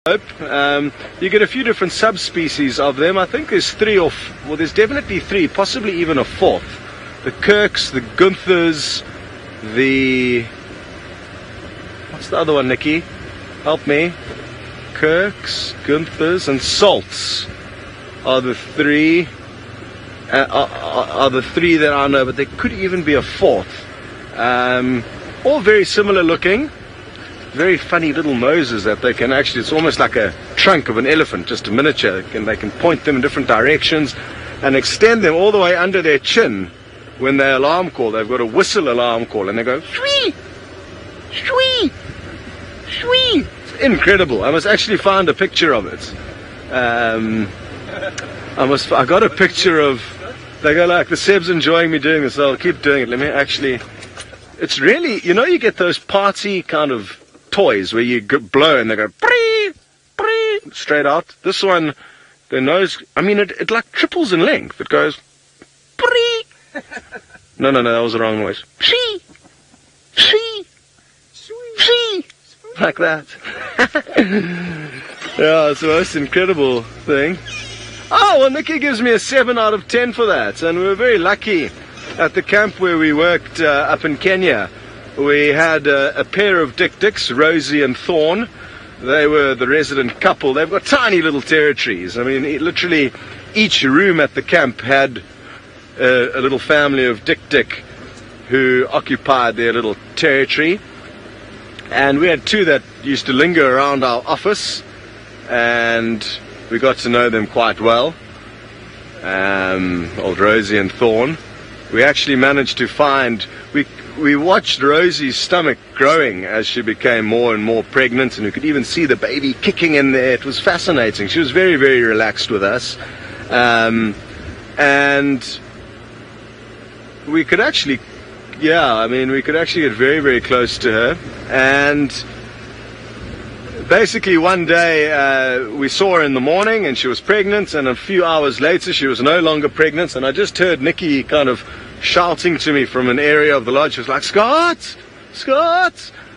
You get a few different subspecies of them. I think there's there's definitely three, possibly even a fourth. The Kirks, the Gunthers, what's the other one, Nikki? Help me. Kirks, Gunthers, and Salts are the three. Are the three that I know, but there could even be a fourth. All very similar looking. Very funny little noses that they can actually, it's almost like a trunk of an elephant, just a miniature. They can point them in different directions and extend them all the way under their chin when they alarm call. They've got a whistle alarm call and they go shwee, shwee, shwee. It's incredible. I must actually find a picture of it. I got a picture of, they go like, the Seb's enjoying me doing this, so I'll keep doing it. Let me actually, it's really, you get those party kind of toys where you blow and they go bree, bree, straight out. This one, their nose, it like triples in length. It goes bree. No, that was the wrong noise. Shee, shee, shee, like that. Yeah, it's the most incredible thing. Oh, well, Nikki gives me a 7 out of 10 for that, and we were very lucky at the camp where we worked up in Kenya. We had a pair of Dicks, Rosie and Thorn. They were the resident couple. They've got tiny little territories. Literally each room at the camp had a little family of Dick who occupied their little territory. And we had two that used to linger around our office, and we got to know them quite well. Old Rosie and Thorn. We actually managed to find, we watched Rosie's stomach growing as she became more and more pregnant, and we could even see the baby kicking in there. It was fascinating. She was very, very relaxed with us. And we could actually, we could actually get very, very close to her. And basically one day we saw her in the morning and she was pregnant, and a few hours later she was no longer pregnant, and I just heard Nikki kind of shouting to me from an area of the lodge. She was like, Scott!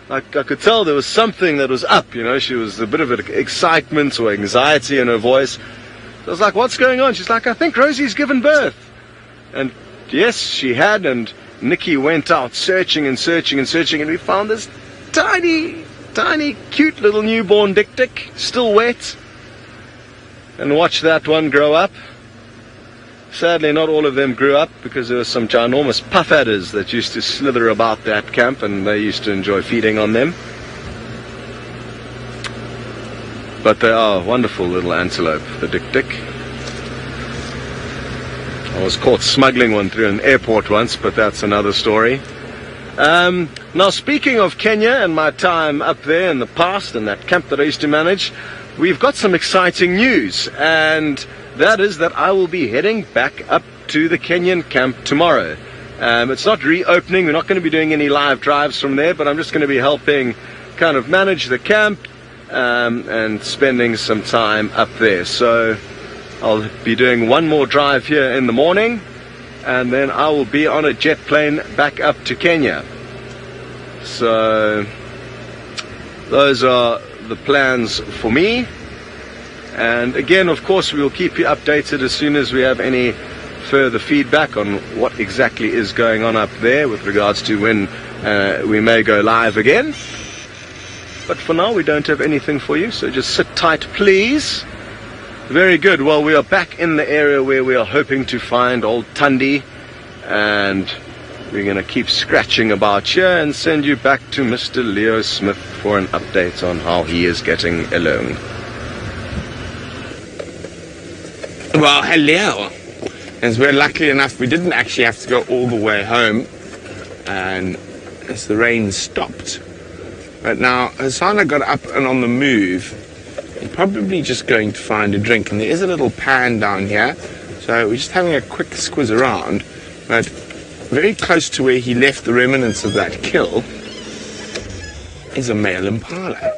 I could tell there was something that was up, she was a bit of excitement or anxiety in her voice. I was like, what's going on? She's like, I think Rosie's given birth. And yes, she had, and Nikki went out searching and we found this tiny, cute little newborn Dick, still wet. And watched that one grow up. Sadly, not all of them grew up, because there were some ginormous puff adders that used to slither about that camp, and they used to enjoy feeding on them. But they are wonderful little antelope, the Dick. I was caught smuggling one through an airport once, but that's another story. Now, speaking of Kenya and my time up there in the past and that camp that I used to manage, we've got some exciting news, and that is that I will be heading back up to the Kenyan camp tomorrow. It's not reopening. We're not going to be doing any live drives from there, but I'm just going to be helping kind of manage the camp and spending some time up there. So I'll be doing one more drive here in the morning, and then I will be on a jet plane back up to Kenya. So those are the plans for me. And again, of course, we will keep you updated as soon as we have any further feedback on what exactly is going on up there with regards to when we may go live again. But for now, we don't have anything for you, so just sit tight, please. Very good. Well, we are back in the area where we are hoping to find old Tundi, and we're going to keep scratching about here and send you back to Mr. Leo Smith for an update on how he is getting along. Well, hello. As we're lucky enough, we didn't actually have to go all the way home, and as the rain stopped. But now, Hasana got up and on the move. He's probably just going to find a drink, and there is a little pan down here, so we're just having a quick squiz around. But very close to where he left the remnants of that kill is a male impala.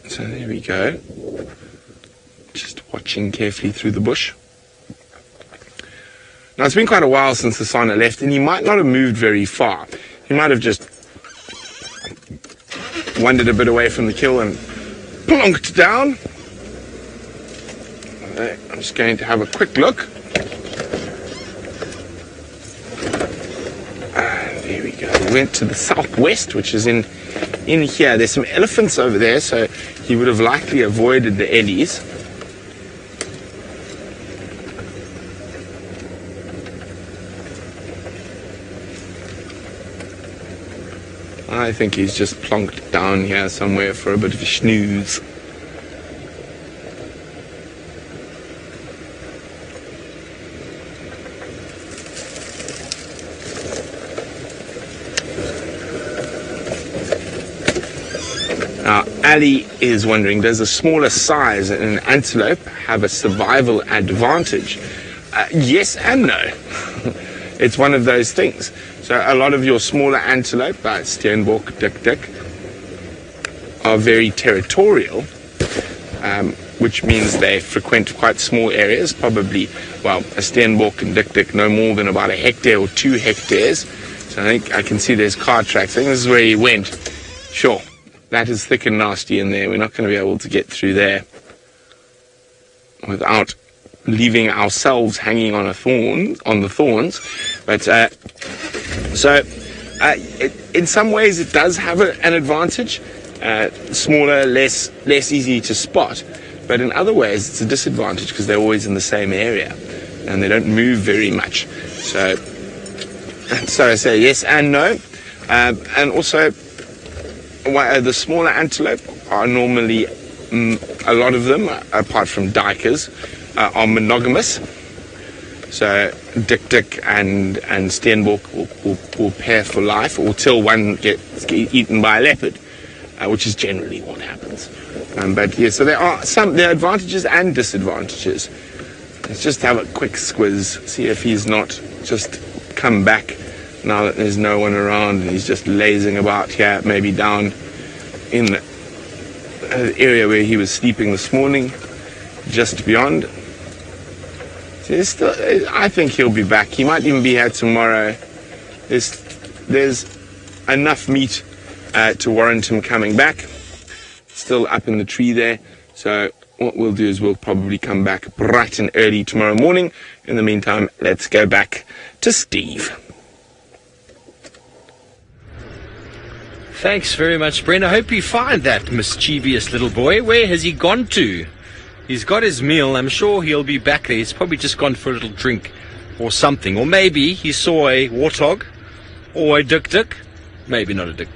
So there we go. Just watching carefully through the bush. Now, it's been quite a while since Hasana left, and he might not have moved very far. He might have just wandered a bit away from the kill and plonked down. I'm just going to have a quick look. There we go. We went to the southwest, which is in here. There's some elephants over there, so he would have likely avoided the eddies. I think he's just plonked down here somewhere for a bit of a snooze. Now, Ali is wondering, does a smaller size in an antelope have a survival advantage? Yes and no. It's one of those things. So a lot of your smaller antelope, steenbok, dik, are very territorial, which means they frequent quite small areas, probably, well, a steenbok and dik no more than about a hectare or 2 hectares. So I think I can see there's car tracks. I think this is where he went. Sure, that is thick and nasty in there. We're not going to be able to get through there without leaving ourselves hanging on the thorns. But in some ways it does have an advantage. Smaller, less easy to spot. But in other ways it's a disadvantage because they're always in the same area and they don't move very much. So I say yes and no. And also the smaller antelope are normally, a lot of them, apart from dikers, are monogamous. So dik and steenbok will pair for life, or till one gets eaten by a leopard, which is generally what happens. But yeah, so there are advantages and disadvantages. Let's just have a quick squiz, see if he's not just come back now that there's no one around and he's just lazing about here, maybe down in the area where he was sleeping this morning, just beyond. So I think he'll be back. He might even be here tomorrow. There's enough meat to warrant him coming back. Still up in the tree there. So what we'll do is we'll probably come back bright and early tomorrow morning. In the meantime, let's go back to Steve. Thanks very much, Brent. I hope you find that mischievous little boy. Where has he gone to? He's got his meal. I'm sure he'll be back there. He's probably just gone for a little drink or something. Or maybe he saw a warthog or a dik. Maybe not a dik.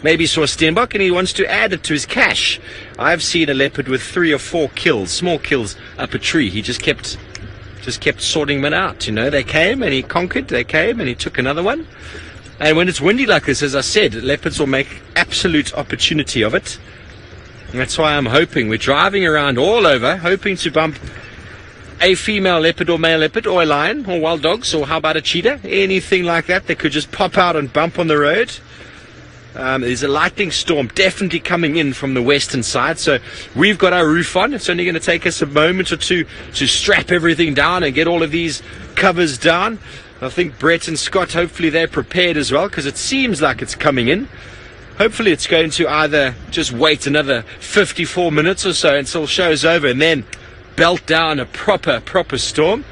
Maybe he saw a steenbok and he wants to add it to his cache. I've seen a leopard with 3 or 4 kills, small kills, up a tree. He just kept sorting them out. You know, they came and he conquered. They came and he took another one. And when it's windy like this, as I said, leopards will make absolute opportunity of it. And that's why I'm hoping. We're driving around all over, hoping to bump a female leopard or male leopard or a lion or wild dogs, or how about a cheetah? Anything like that that could just pop out and bump on the road. There's a lightning storm definitely coming in from the western side, so we've got our roof on. It's only going to take us a moment or two to strap everything down and get all of these covers down. I think Brett and Scott, hopefully they're prepared as well, because it seems like it's coming in. Hopefully it's going to either just wait another 54 minutes or so until show's over and then belt down a proper storm.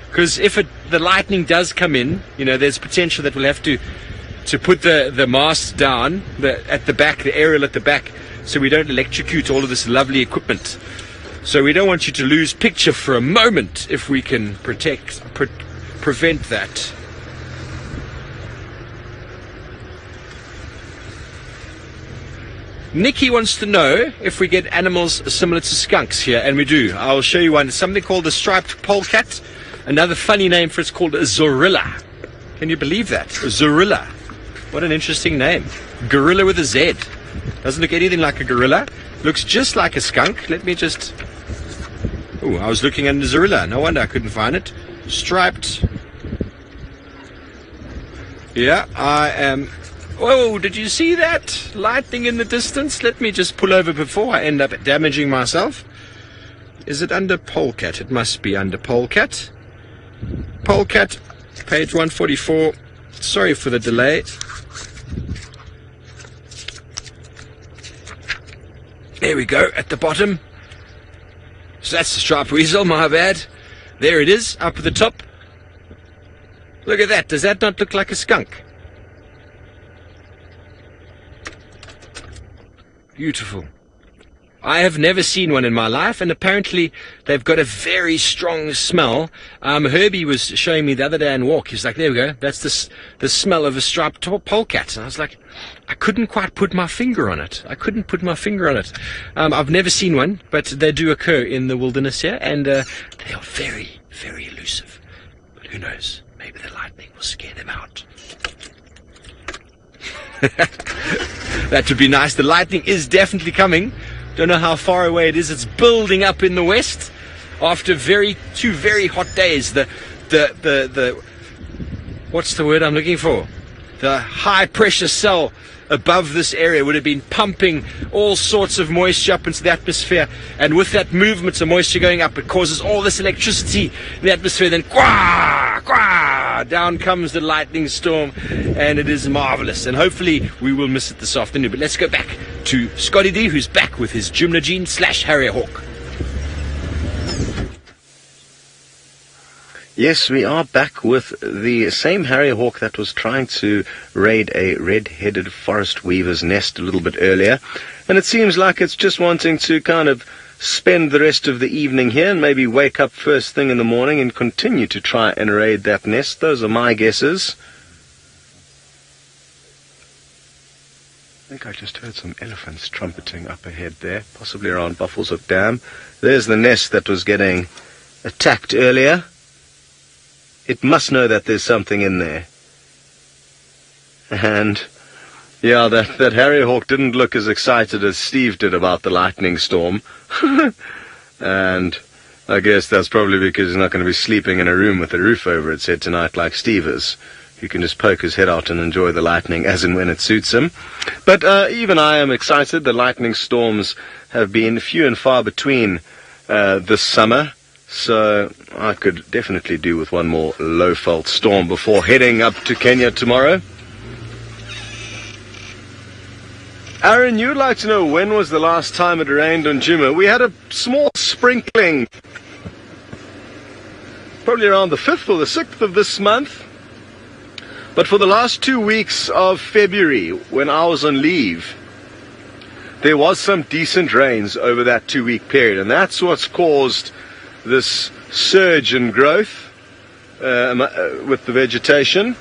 Because if the lightning does come in, you know, there's potential that we'll have to put the mast down at the back, the aerial at the back, so we don't electrocute all of this lovely equipment. So we don't want you to lose picture for a moment if we can prevent that. Nikki wants to know if we get animals similar to skunks here, and we do. I'll show you one. It's something called the striped polecat. Another funny name for it's called a zorilla. Can you believe that? A zorilla. What an interesting name. Gorilla with a Z. Doesn't look anything like a gorilla. Looks just like a skunk. Let me just... Oh, I was looking at a zorilla. No wonder I couldn't find it. Striped. Yeah, I am... Oh, did you see that? Lightning in the distance. Let me just pull over before I end up damaging myself. Is it under polecat? It must be under polecat. Polecat, page 144. Sorry for the delay. There we go, at the bottom. So that's the striped weasel, my bad. There it is, up at the top. Look at that, does that not look like a skunk? Beautiful. I have never seen one in my life, and apparently they've got a very strong smell. Herbie was showing me the other day in walk. He's like, there we go, that's the smell of a striped polecat. And I was like, I couldn't quite put my finger on it. I've never seen one, but they do occur in the wilderness here, and they are very, very elusive. But who knows, maybe the lightning will scare them out. That would be nice. The lightning is definitely coming. Don't know how far away it is. It's building up in the west after two very hot days. The what's the word I'm looking for? The high pressure cell above this area would have been pumping all sorts of moisture up into the atmosphere, and with that movement of moisture going up, it causes all this electricity in the atmosphere. Then quah, quah, down comes the lightning storm, and it is marvelous, and hopefully we will miss it this afternoon. But let's go back to Scotty D, who's back with his Djuma / Harrier Hawk. Yes, we are back with the same Harrier Hawk that was trying to raid a red-headed forest weaver's nest a little bit earlier. And it seems like it's just wanting to kind of spend the rest of the evening here and maybe wake up first thing in the morning and continue to try and raid that nest. Those are my guesses. I think I just heard some elephants trumpeting up ahead there, possibly around Buffelshoek Dam. There's the nest that was getting attacked earlier. It must know that there's something in there. And, yeah, that Harrier Hawk didn't look as excited as Steve did about the lightning storm. And I guess that's probably because he's not going to be sleeping in a room with a roof over its head tonight like Steve is. He can just poke his head out and enjoy the lightning as and when it suits him. But even I am excited. The lightning storms have been few and far between this summer. So I could definitely do with one more low-fault storm before heading up to Kenya tomorrow. Aaron, you'd like to know when was the last time it rained on Djuma? We had a small sprinkling, probably around the 5th or the 6th of this month. But for the last 2 weeks of February, when I was on leave, there was some decent rains over that 2-week period, and that's what's caused this surge in growth with the vegetation.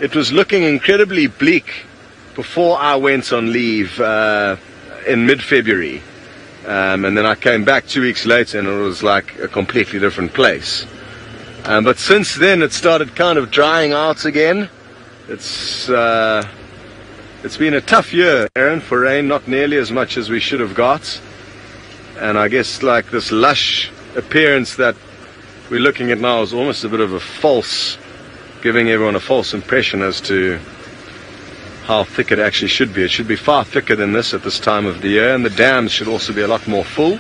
It was looking incredibly bleak before I went on leave in mid-February, and then I came back 2 weeks later and it was like a completely different place. But since then it started kind of drying out again. It's been a tough year, Aaron, for rain, not nearly as much as we should have got. And I guess like this lush appearance that we're looking at now is almost a bit of a giving everyone a false impression as to how thick it actually should be. It should be far thicker than this at this time of the year, and the dams should also be a lot more full.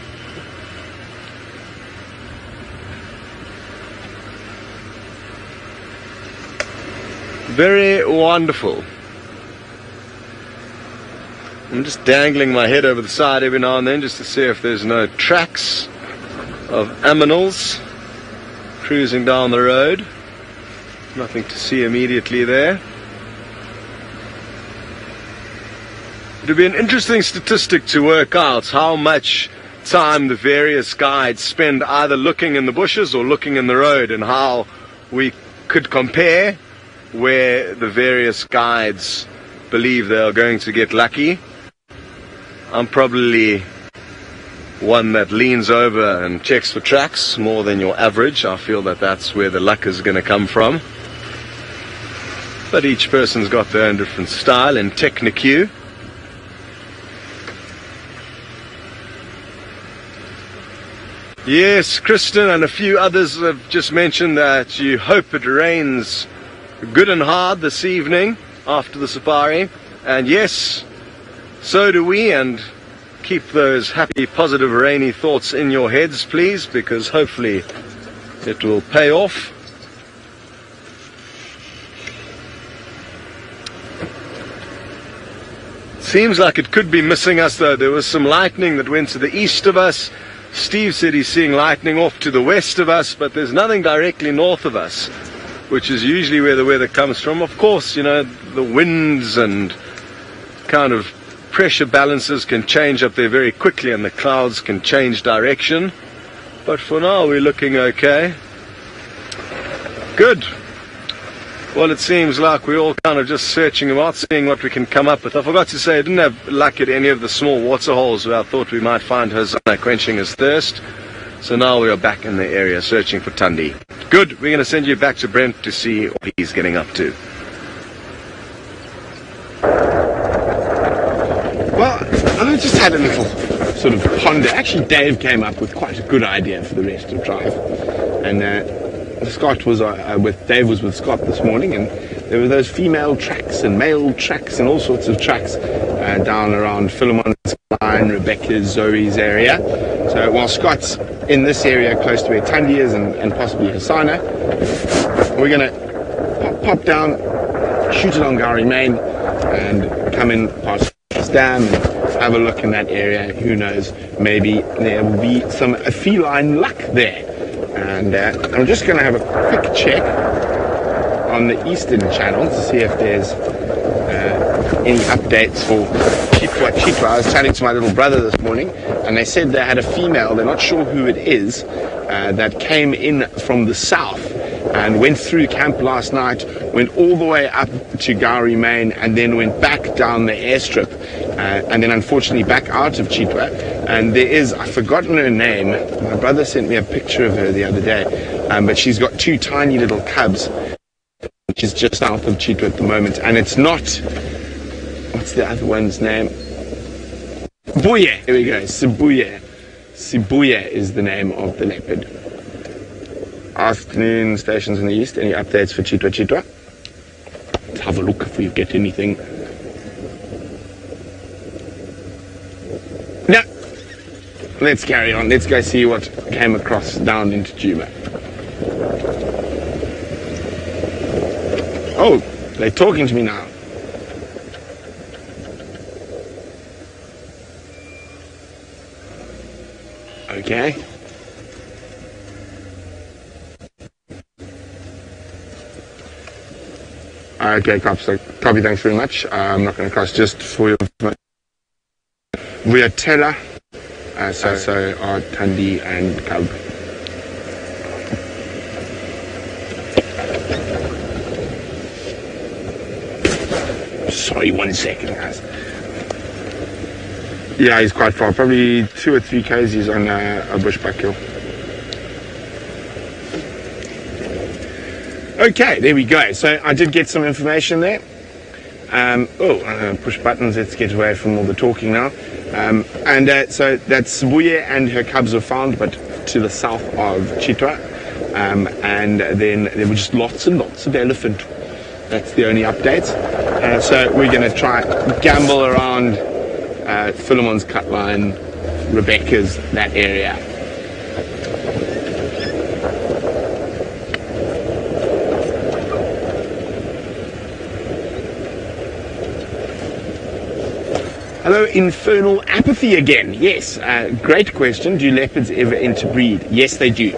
Very wonderful. I'm just dangling my head over the side every now and then just to see if there's no tracks of aminals cruising down the road. Nothing to see immediately there. It would be an interesting statistic to work out how much time the various guides spend either looking in the bushes or looking in the road, and how we could compare where the various guides believe they are going to get lucky. I'm probably one that leans over and checks for tracks more than your average. I feel that that's where the luck is going to come from. But each person's got their own different style and technique. Yes, Kristen and a few others have just mentioned that you hope it rains good and hard this evening after the safari. And yes, so do we, and keep those happy, positive, rainy thoughts in your heads, please, because hopefully it will pay off. Seems like it could be missing us though. There was some lightning that went to the east of us. Steve said he's seeing lightning off to the west of us, but there's nothing directly north of us, which is usually where the weather comes from. Of course, you know, the winds and kind of pressure balances can change up there very quickly, and the clouds can change direction. But for now, we're looking okay. Good. Well, it seems like we're all kind of just searching about, seeing what we can come up with. I forgot to say, I didn't have luck at any of the small water holes where I thought we might find Hosanna quenching his thirst. So now we are back in the area searching for Tundi. Good. We're going to send you back to Brent to see what he's getting up to. Well, I just had a little sort of ponder. Actually, Dave came up with quite a good idea for the rest of drive. And Scott was Dave was with Scott this morning, and there were those female tracks and male tracks and all sorts of tracks down around Philemon's line, Rebecca's, Zoe's area. So while Scott's in this area close to where Tundi is and possibly Hosanna, we're going to pop down, shoot it on Gowrie Main, and come in past this dam and have a look in that area. Who knows, maybe there will be some feline luck there. And I'm just going to have a quick check on the eastern channel to see if there's any updates for Chitwa. I was chatting to my little brother this morning, and they said they had a female, they're not sure who it is, that came in from the south and went through camp last night, went all the way up to Gowrie Main, and then went back down the airstrip, and then unfortunately back out of Chitwa. And there is, I've forgotten her name, my brother sent me a picture of her the other day, but she's got two tiny little cubs, which is just south of Chitwa at the moment, and it's not, what's the other one's name? Buye, here we go, Sibuye. Sibuye is the name of the leopard. Afternoon stations in the east, any updates for Chitwa? Let's have a look if we get anything. No, let's carry on, let's go see what came across down into Djuma. Oh, they're talking to me now. Okay. Okay, copy, thanks very much. I'm not going to cross just for your Vuyatela, so are Tundi and Cub. Sorry, 1 second, guys. Yeah, he's quite far, probably 2 or 3 k's. He's on a bushback hill. Okay, there we go. So I did get some information there. Push buttons. Let's get away from all the talking now. So that's Sibuye and her cubs were found, but to the south of Chitwa. And then there were just lots and lots of elephant. That's the only updates. So we're going to try gamble around Philemon's cut line, Rebecca's, that area. Hello, Infernal Apathy again. Yes, great question. Do leopards ever interbreed? Yes, they do.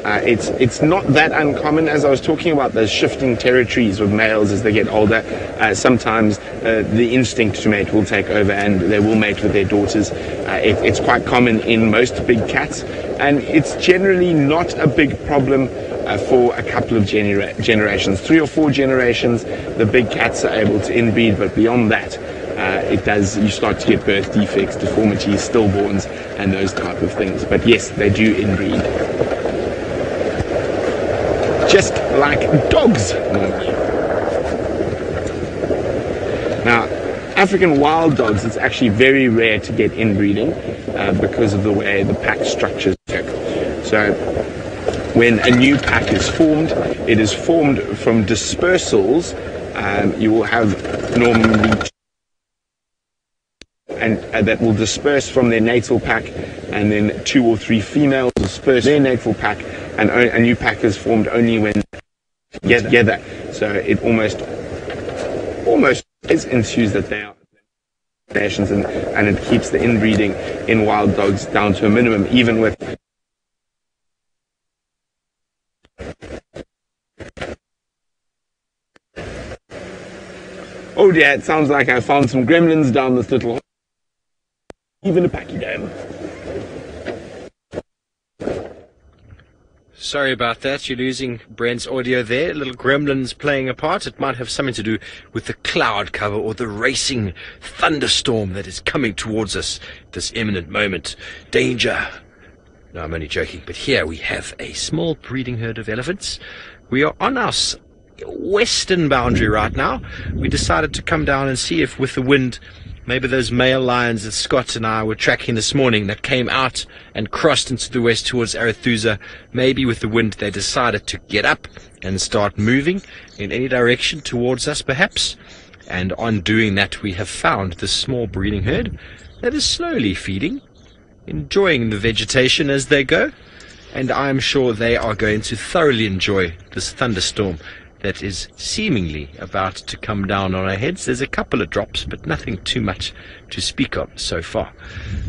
It's not that uncommon. As I was talking about those shifting territories with males as they get older, sometimes the instinct to mate will take over and they will mate with their daughters. It's quite common in most big cats, and it's generally not a big problem for a couple of generations. 3 or 4 generations, the big cats are able to inbreed, but beyond that, you start to get birth defects, deformities, stillborns, and those type of things. But yes, they do inbreed. Just like dogs normally. Now, African wild dogs, it's actually very rare to get inbreeding because of the way the pack structures work. So when a new pack is formed, it is formed from dispersals. You will have normally and that will disperse from their natal pack, and then 2 or 3 females disperse their natal pack, and a new pack is formed only when together. So it almost ensues that they are nations, and it keeps the inbreeding in wild dogs down to a minimum, even with oh dear, it sounds like I found some gremlins down this little hole. Even a pachyderm. Sorry about that. You're losing Brent's audio there. Little gremlins playing a part. It might have something to do with the cloud cover or the racing thunderstorm that is coming towards us at this imminent moment. Danger. No, I'm only joking. But here we have a small breeding herd of elephants. We are on our western boundary right now. We decided to come down and see if with the wind, maybe those male lions that Scott and I were tracking this morning that came out and crossed into the west towards Arethusa, maybe with the wind they decided to get up and start moving in any direction towards us perhaps. And on doing that we have found this small breeding herd that is slowly feeding, enjoying the vegetation as they go. And I'm sure they are going to thoroughly enjoy this thunderstorm that is seemingly about to come down on our heads. There's a couple of drops, but nothing too much to speak of so far.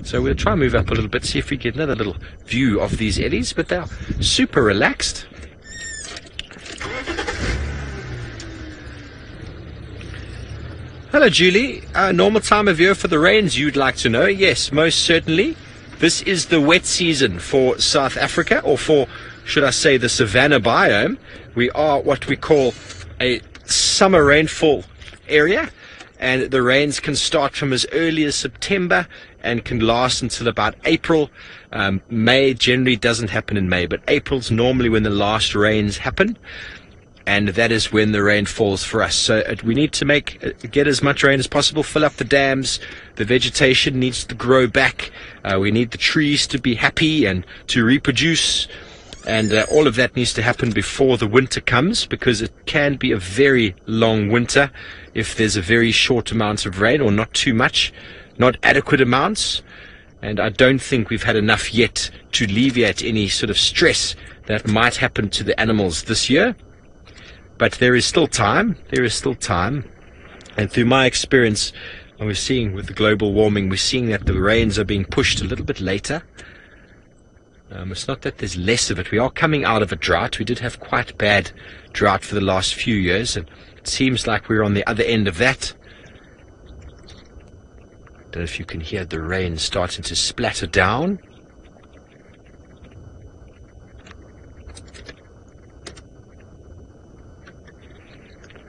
So we'll try and move up a little bit, see if we get another little view of these eddies, but they're super relaxed. Hello, Julie. Normal time of year for the rains, you'd like to know? Yes, most certainly. This is the wet season for South Africa, or for, should I say, the savanna biome. We are what we call a summer rainfall area, and the rains can start from as early as September and can last until about April. May generally doesn't happen in May, but April's normally when the last rains happen, and that is when the rain falls for us. So we need to get as much rain as possible, fill up the dams. The vegetation needs to grow back. We need the trees to be happy and to reproduce. And all of that needs to happen before the winter comes, because it can be a very long winter if there's a very short amount of rain, or not too much, not adequate amounts. And I don't think we've had enough yet to alleviate any sort of stress that might happen to the animals this year. But there is still time. There is still time. And through my experience, we're seeing with the global warming, we're seeing that the rains are being pushed a little bit later. It's not that there's less of it. We are coming out of a drought. We did have quite bad drought for the last few years, and it seems like we're on the other end of that. Don't know if you can hear the rain starting to splatter down.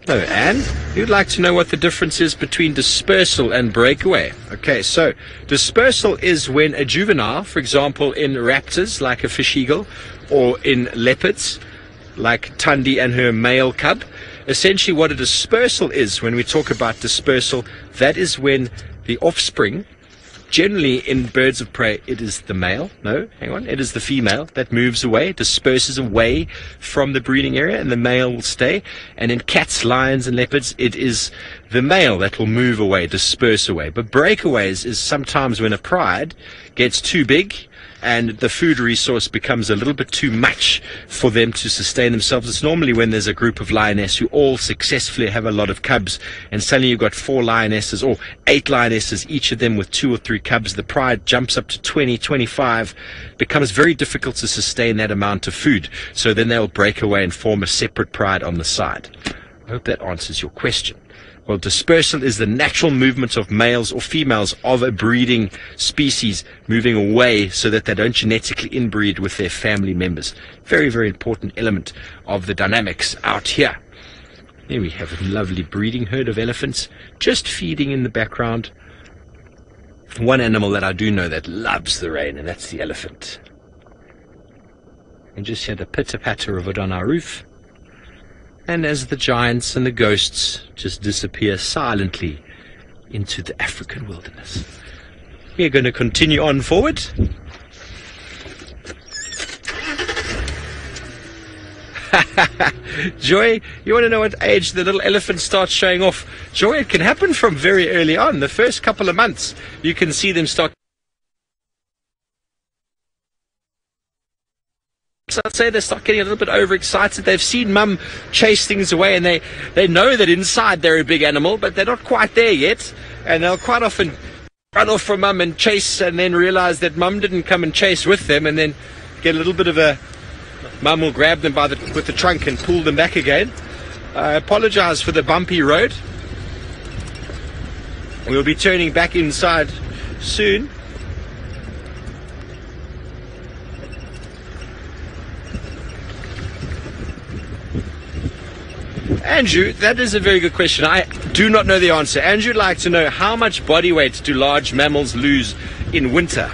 Hello, Anne. You'd like to know what the difference is between dispersal and breakaway. Okay, so dispersal is when a juvenile, for example, in raptors, like a fish eagle, or in leopards, like Tundi and her male cub, essentially what a dispersal is, when we talk about dispersal, that is when the offspring, generally in birds of prey, it is the male. No, hang on. It is the female that moves away, disperses away from the breeding area, and the male will stay. And in cats, lions, and leopards, it is the male that will move away, disperse away. But breakaways is sometimes when a pride gets too big and the food resource becomes a little bit too much for them to sustain themselves. It's normally when there's a group of lionesses who all successfully have a lot of cubs, and suddenly you've got 4 lionesses or 8 lionesses, each of them with 2 or 3 cubs. The pride jumps up to 20, 25, becomes very difficult to sustain that amount of food. So then they'll break away and form a separate pride on the side. I hope that answers your question. Well, dispersal is the natural movement of males or females of a breeding species moving away so that they don't genetically inbreed with their family members. Very, very important element of the dynamics out here. Here we have a lovely breeding herd of elephants just feeding in the background. One animal that I do know that loves the rain, and that's the elephant. And just hear the pitter-patter of it on our roof. And as the giants and the ghosts just disappear silently into the African wilderness, we're going to continue on forward. Joy, you want to know what age the little elephant starts showing off? Joy, it can happen from very early on. The first couple of months, you can see them start. So I'd say they start getting a little bit overexcited. They've seen mum chase things away, and they know that inside they're a big animal, but they're not quite there yet. and they'll quite often run off from mum and chase, and then realize that mum didn't come and chase with them, and then get a little bit of a... Mum will grab them with the trunk and pull them back again. I apologize for the bumpy road. We'll be turning back inside soon. Andrew, that is a very good question. I do not know the answer. Andrew would like to know, how much body weight do large mammals lose in winter?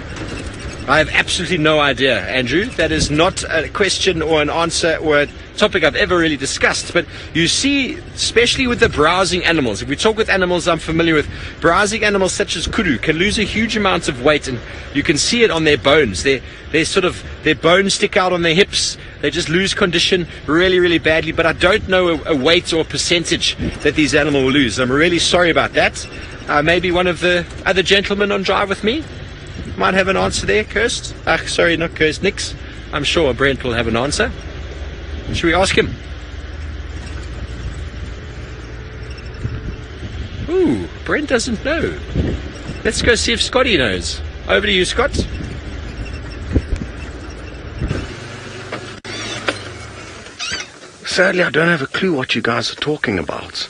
I have absolutely no idea, Andrew. That is not a question or an answer or a topic I've ever really discussed. But you see, especially with the browsing animals, if we talk with animals I'm familiar with, browsing animals such as kudu can lose a huge amount of weight, and you can see it on their bones. Their bones stick out on their hips. They just lose condition really, really badly. But I don't know a weight or percentage that these animals will lose. I'm really sorry about that. Maybe one of the other gentlemen on drive with me might have an answer there. Kirst? Sorry, not Kirst, Nix. I'm sure Brent will have an answer. Should we ask him? Ooh, Brent doesn't know. Let's go see if Scotty knows. Over to you, Scott. Sadly, I don't have a clue what you guys are talking about.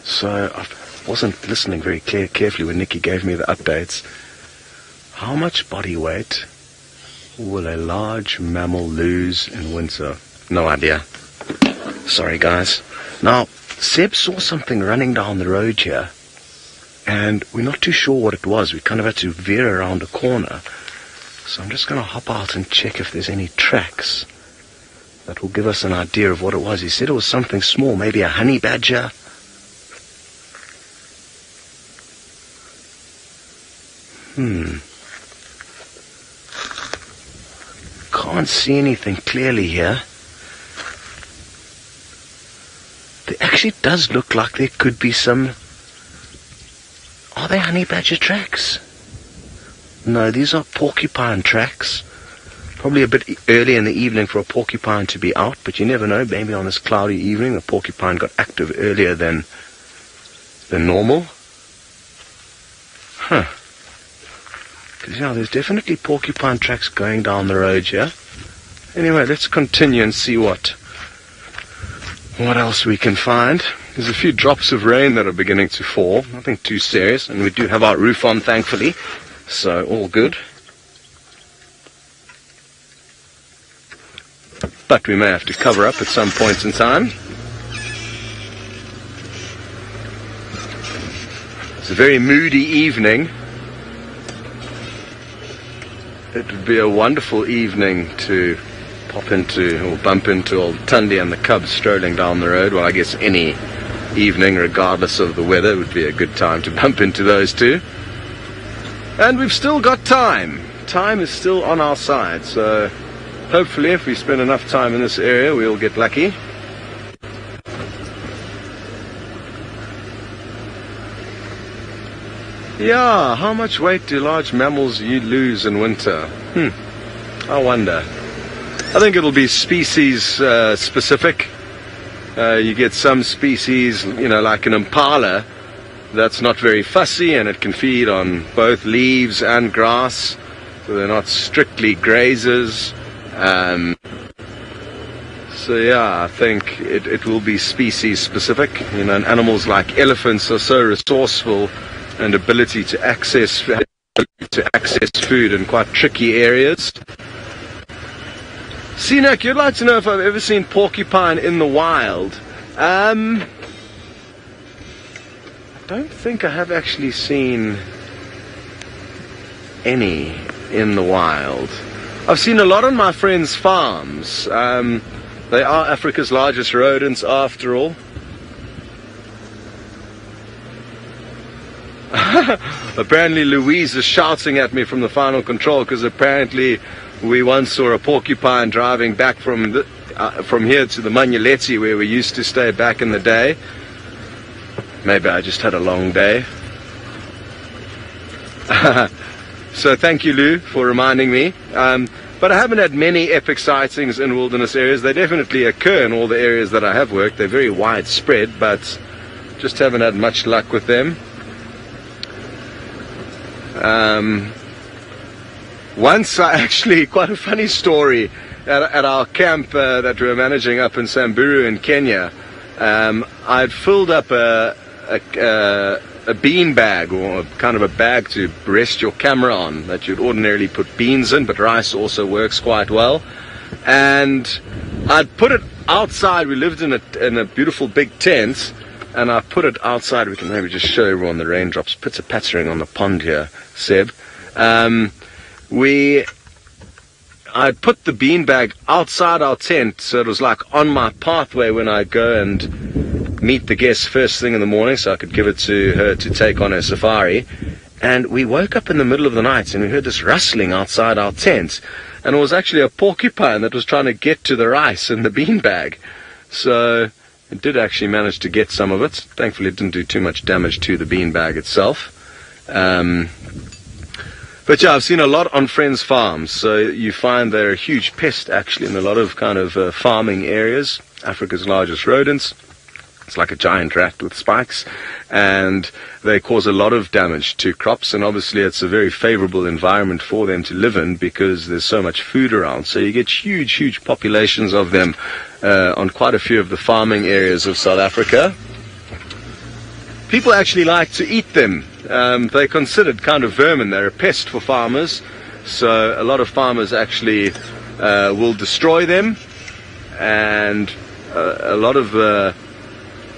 So I wasn't listening very carefully when Nikki gave me the updates. How much body weight will a large mammal lose in winter? No idea. Sorry, guys. Now, Seb saw something running down the road here, and we're not too sure what it was. We kind of had to veer around a corner. So I'm just going to hop out and check if there's any tracks that will give us an idea of what it was. He said it was something small, maybe a honey badger. Can't see anything clearly here. There actually does look like there could be some... Are they honey badger tracks? No, these are porcupine tracks. Probably a bit early in the evening for a porcupine to be out, but you never know. Maybe on this cloudy evening the porcupine got active earlier than normal. Huh. Because, yeah, there's definitely porcupine tracks going down the road here. Anyway, let's continue and see what else we can find. There's a few drops of rain that are beginning to fall. Nothing too serious, and we do have our roof on, thankfully. So, all good. But we may have to cover up at some point in time. It's a very moody evening. It would be a wonderful evening to pop into or bump into old Tundi and the cubs strolling down the road. Well, I guess any evening, regardless of the weather, would be a good time to bump into those two. And we've still got time. Time is still on our side, so hopefully if we spend enough time in this area, we'll get lucky. Yeah, how much weight do large mammals lose in winter? I wonder. I think it'll be species specific. You get some species, like an impala, that's not very fussy, and it can feed on both leaves and grass, so they're not strictly grazers. So yeah, I think it will be species specific. And animals like elephants are so resourceful and ability to access food in quite tricky areas. Sinek, you'd like to know if I've ever seen porcupine in the wild. I don't think I have actually seen any in the wild. I've seen a lot on my friends' farms. They are Africa's largest rodents after all. Apparently Louise is shouting at me from the final control, because apparently we once saw a porcupine driving back from here to the Manyeleti where we used to stay back in the day. Maybe I just had a long day. So thank you, Lou, for reminding me. But I haven't had many epic sightings in wilderness areas. They definitely occur in all the areas that I have worked. They're very widespread, but just haven't had much luck with them. Once I actually, quite a funny story, at our camp that we were managing up in Samburu in Kenya, I'd filled up a bean bag, or kind of a bag to rest your camera on, that you'd ordinarily put beans in, but rice also works quite well. And I'd put it outside. We lived in a beautiful big tent, and I put it outside. We can maybe just show everyone the raindrops pitter-pattering on the pond here, Seb. I'd put the beanbag outside our tent, so it was like on my pathway when I go and meet the guests first thing in the morning, so I could give it to her to take on her safari. And we woke up in the middle of the night and we heard this rustling outside our tent, and it was actually a porcupine that was trying to get to the rice in the beanbag. So it did actually manage to get some of it. Thankfully it didn't do too much damage to the beanbag itself. But yeah, I've seen a lot on friends' farms, so you find they're a huge pest actually in a lot of kind of farming areas. Africa's largest rodents. It's like a giant rat with spikes, and they cause a lot of damage to crops, and obviously it's a very favorable environment for them to live in because there's so much food around. So you get huge populations of them on quite a few of the farming areas of South Africa. People actually like to eat them. They're considered kind of vermin. They're a pest for farmers, so a lot of farmers actually will destroy them, and a lot of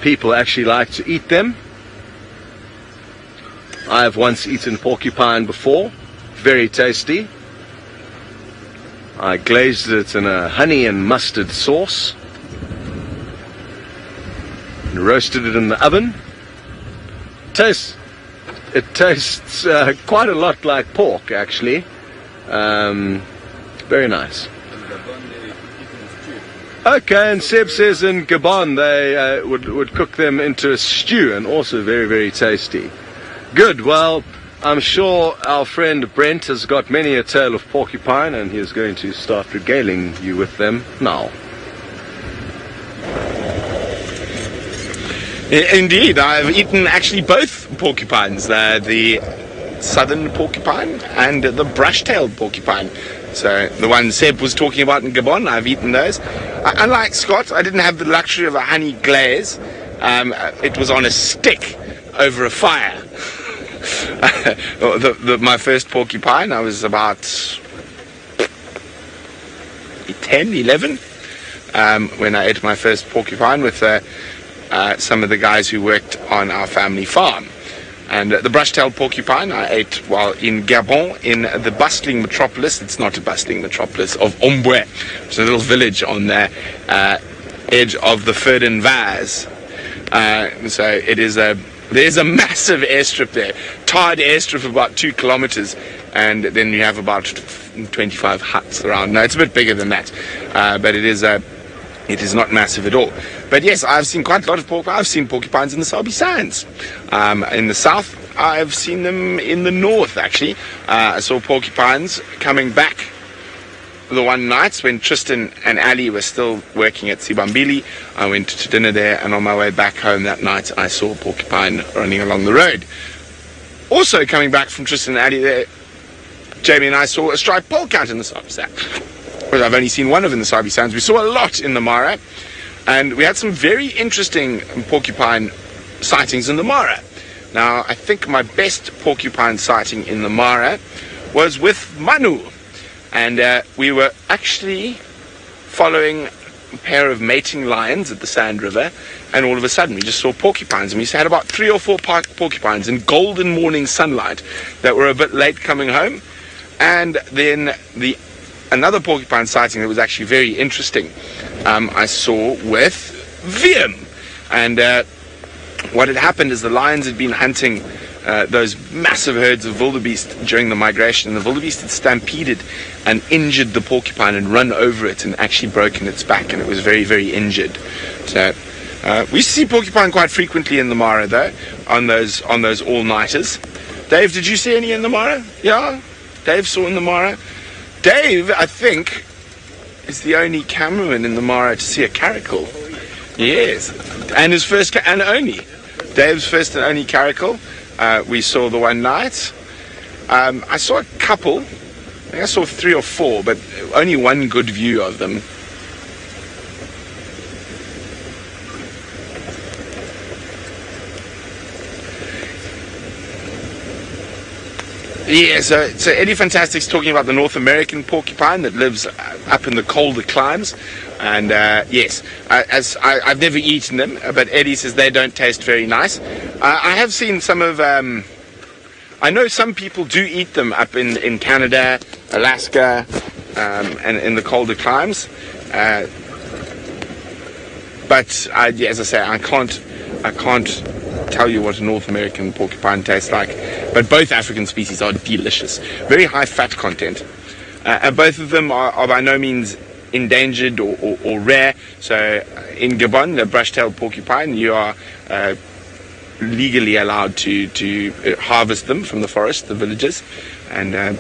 people actually like to eat them. I have once eaten porcupine before. Very tasty. I glazed it in a honey and mustard sauce and roasted it in the oven. It tastes quite a lot like pork, actually. Very nice. Okay, and Seb says in Gabon they would cook them into a stew, and also very tasty. Good. Well, I'm sure our friend Brent has got many a tale of porcupine, and he is going to start regaling you with them now. Indeed, I've eaten actually both porcupines, the southern porcupine and the brush-tailed porcupine. So the one Seb was talking about in Gabon, I've eaten those. Unlike Scott, I didn't have the luxury of a honey glaze. It was on a stick over a fire. My first porcupine, I was about 10, 11, when I ate my first porcupine with some of the guys who worked on our family farm. And the brush-tailed porcupine I ate while in Gabon, in the bustling metropolis. It's not a bustling metropolis, of Ombwe. It's a little village on the edge of the Ferdinand Vaz. So it is there's a massive airstrip there, tarred airstrip of about 2 kilometers, and then you have about 25 huts around. No, it's a bit bigger than that, but it is not massive at all. But yes, I've seen quite a lot of porcupines. I've seen porcupines in the Sabi Sands. In the south, I've seen them in the north, actually. I saw porcupines coming back the one night when Tristan and Ali were still working at Sibambili. I went to dinner there, and on my way back home that night, I saw a porcupine running along the road. Also coming back from Tristan and Ali there, Jamie and I saw a striped polecat in the Sabi Sands. Well, I've only seen one of in the Sabi Sands. We saw a lot in the Mara, and we had some very interesting porcupine sightings in the Mara. Now, I think my best porcupine sighting in the Mara was with Manu, and we were actually following a pair of mating lions at the Sand River, and all of a sudden we just saw porcupines, and we had about 3 or 4 porcupines in golden morning sunlight that were a bit late coming home. And then another porcupine sighting that was actually very interesting, I saw with Wiem. And what had happened is the lions had been hunting those massive herds of wildebeest during the migration, and the wildebeest had stampeded and injured the porcupine and run over it and actually broken its back, and it was very injured. So we see porcupine quite frequently in the Mara, though, on those all-nighters. Dave, did you see any in the Mara? Yeah, Dave saw in the Mara. Dave, I think, is the only cameraman in the Mara to see a caracal. Yes, and his first and only. Dave's first and only caracal. We saw the one night. I saw a couple. I think I saw 3 or 4, but only one good view of them. Yeah, so Eddie Fantastic's talking about the North American porcupine that lives up in the colder climes, and yes, I've never eaten them, but Eddie says they don't taste very nice. I have seen some of, I know some people do eat them up in Canada, Alaska, and in the colder climes, but yeah, as I say, I can't tell you what a North American porcupine tastes like, but both African species are delicious. Very high fat content, and both of them are by no means endangered or rare. So in Gabon, the brush-tailed porcupine, you are legally allowed to harvest them from the forest, the villages, and